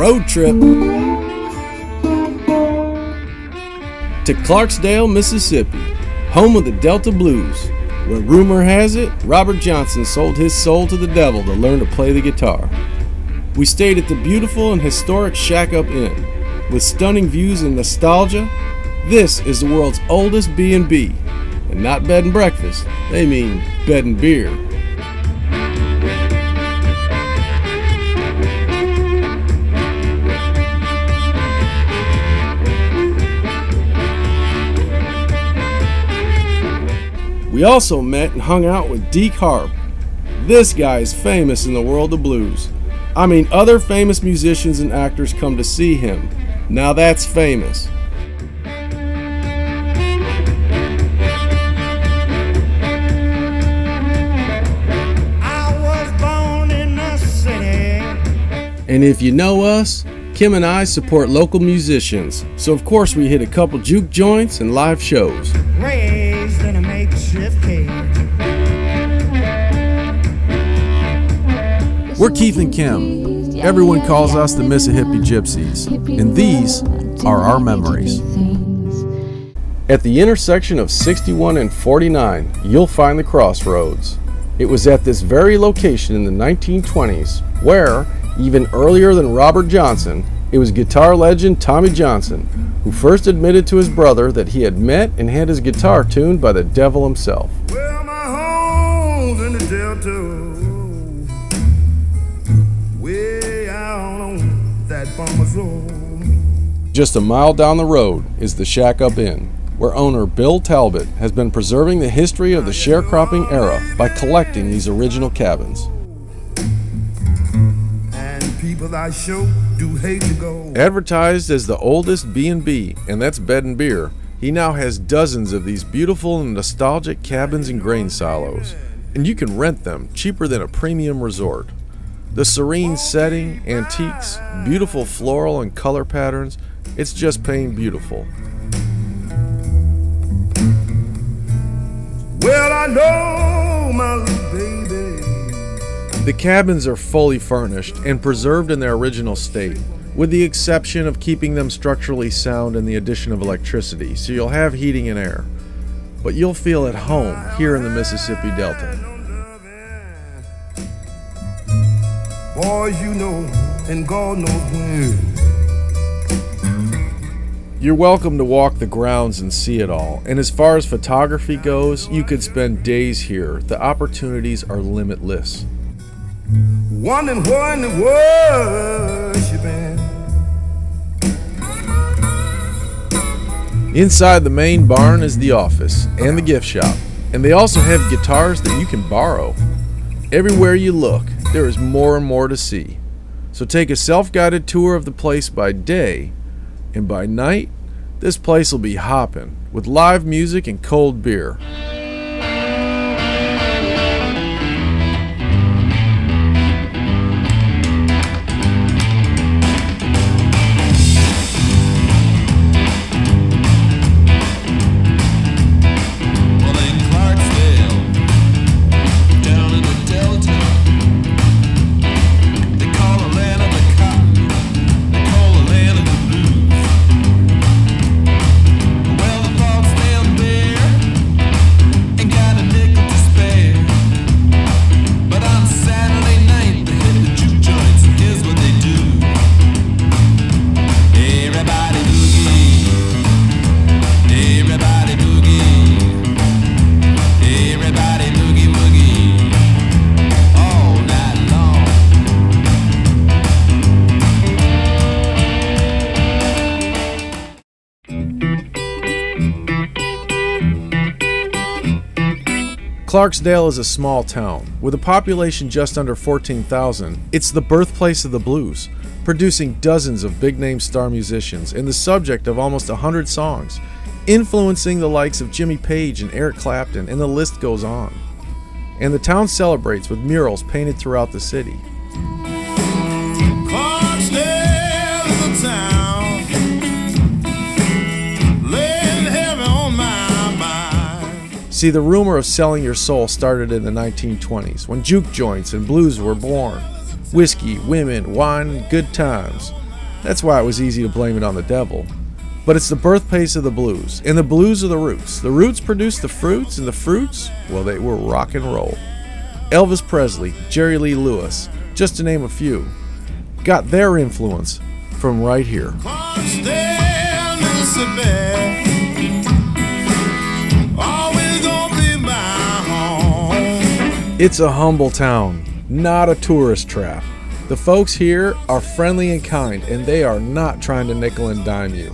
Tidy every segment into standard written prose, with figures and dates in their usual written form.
road trip to Clarksdale, Mississippi, home of the Delta Blues, where rumor has it Robert Johnson sold his soul to the devil to learn to play the guitar. We stayed at the beautiful and historic Shack Up Inn. With stunning views and nostalgia, this is the world's oldest B&B. And not bed and breakfast, they mean bed and beer. We also met and hung out with Deak Harp. This guy is famous in the world of blues. I mean, other famous musicians and actors come to see him. Now that's famous. I was born in the city. And if you know us, Kim and I support local musicians. So of course we hit a couple juke joints and live shows. Raised in a makeshift cage. We're Keith and Kim. Everyone calls us the Mississippi Gypsies, and these are our memories. At the intersection of 61 and 49, you'll find the Crossroads. It was at this very location in the 1920s where, even earlier than Robert Johnson, it was guitar legend Tommy Johnson who first admitted to his brother that he had met and had his guitar tuned by the devil himself. Well, my home's in the Delta, way out on that farmer's road. Just a mile down the road is the Shack Up Inn, where owner Bill Talbot has been preserving the history of the sharecropping era by collecting these original cabins. People I sure do hate to go. Advertised as the oldest B&B, and that's bed and beer, he now has dozens of these beautiful and nostalgic cabins and grain silos, and you can rent them cheaper than a premium resort. The serene setting, antiques, beautiful floral and color patterns, it's just plain beautiful. Well, I know my little baby. The cabins are fully furnished and preserved in their original state, with the exception of keeping them structurally sound and the addition of electricity, so you'll have heating and air. But you'll feel at home here in the Mississippi Delta. Boy, you know, and God knows when. You're welcome to walk the grounds and see it all, and as far as photography goes, you could spend days here. The opportunities are limitless. Wondering what in the world she been. Inside the main barn is the office and the gift shop, and they also have guitars that you can borrow. Everywhere you look, there is more and more to see. So take a self-guided tour of the place by day, and by night, this place will be hopping with live music and cold beer. Clarksdale is a small town. With a population just under 14,000, it's the birthplace of the blues, producing dozens of big-name star musicians and the subject of almost 100 songs, influencing the likes of Jimmy Page and Eric Clapton, and the list goes on. And the town celebrates with murals painted throughout the city. Clarksdale is a town, laying heavy on my mind. See, the rumor of selling your soul started in the 1920s, when juke joints and blues were born. Whiskey, women, wine, and good times. That's why it was easy to blame it on the devil. But it's the birthplace of the blues, and the blues are the roots. The roots produced the fruits, and the fruits, well, they were rock and roll. Elvis Presley, Jerry Lee Lewis, just to name a few, got their influence from right here. Clarksdale, Mississippi, always gonna be my home. It's a humble town, not a tourist trap. The folks here are friendly and kind, and they are not trying to nickel and dime you.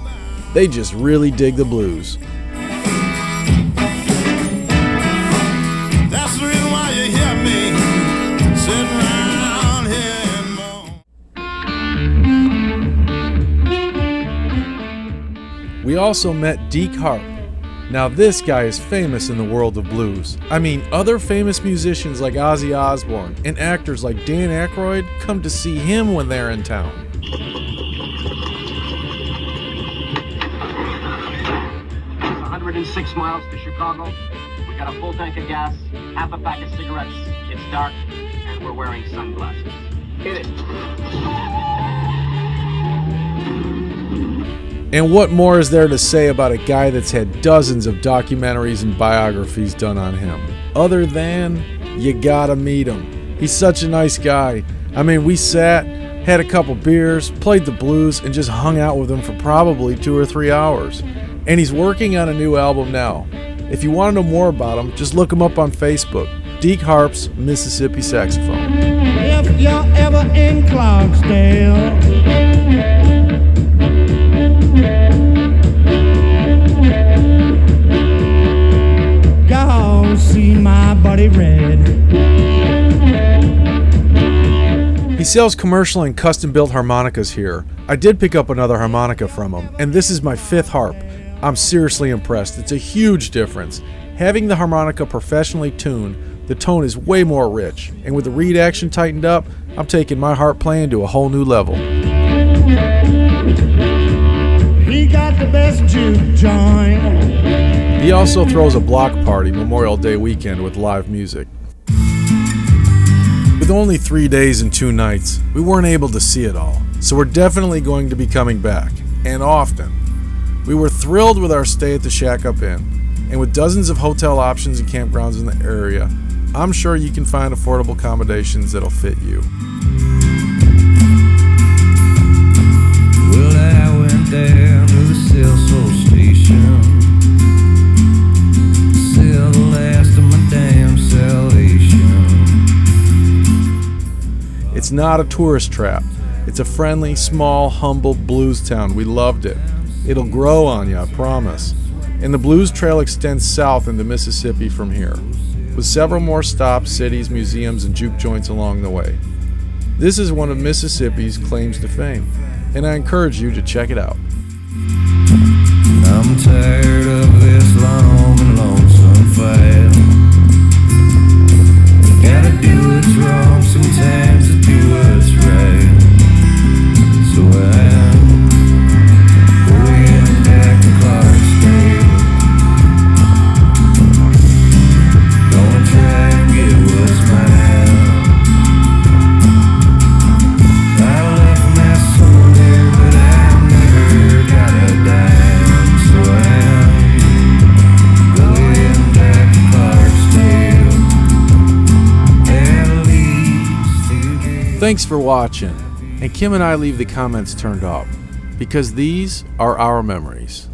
They just really dig the blues. That's the reason why you hear me sitting around here and moan. We also met Deak Harp. Now this guy is famous in the world of blues. I mean, other famous musicians like Ozzy Osbourne and actors like Dan Aykroyd come to see him when they're in town. 106 miles to Chicago. We got a full tank of gas, half a pack of cigarettes. It's dark, and we're wearing sunglasses. Hit it. And what more is there to say about a guy that's had dozens of documentaries and biographies done on him? Other than, you gotta meet him. He's such a nice guy. I mean, we sat, had a couple beers, played the blues, and just hung out with him for probably 2 or 3 hours. And he's working on a new album now. If you want to know more about him, just look him up on Facebook. Deak Harp's Mississippi Saxophone. If you're ever in Clarksdale, go see my buddy Red. He sells commercial and custom-built harmonicas here. I did pick up another harmonica from him, and this is my 5th harp. I'm seriously impressed. It's a huge difference. Having the harmonica professionally tuned, the tone is way more rich, and with the reed action tightened up, I'm taking my harp playing to a whole new level. He got the best juke joint. He also throws a block party Memorial Day weekend with live music. With only 3 days and 2 nights, we weren't able to see it all, so we're definitely going to be coming back, and often. We were thrilled with our stay at the Shack Up Inn, and with dozens of hotel options and campgrounds in the area, I'm sure you can find affordable accommodations that'll fit you. Well, I went down to the Silso station, sell the last of my damn salvation. It's not a tourist trap. It's a friendly, small, humble blues town. We loved it. It'll grow on you, I promise. And the Blues Trail extends south into Mississippi from here, with several more stops, cities, museums, and juke joints along the way. This is one of Mississippi's claims to fame, and I encourage you to check it out. I'm tired of this long and lonesome fight. Gotta do what's wrong sometimes to do what's right. So I'm going back to Clarksdale. Gonna try and get what's mine. I left my soul there, but I never got a dime. So I'm going back to Clarksdale. At least today. Thanks for watching, and Kim and I leave the comments turned off, because these are our memories.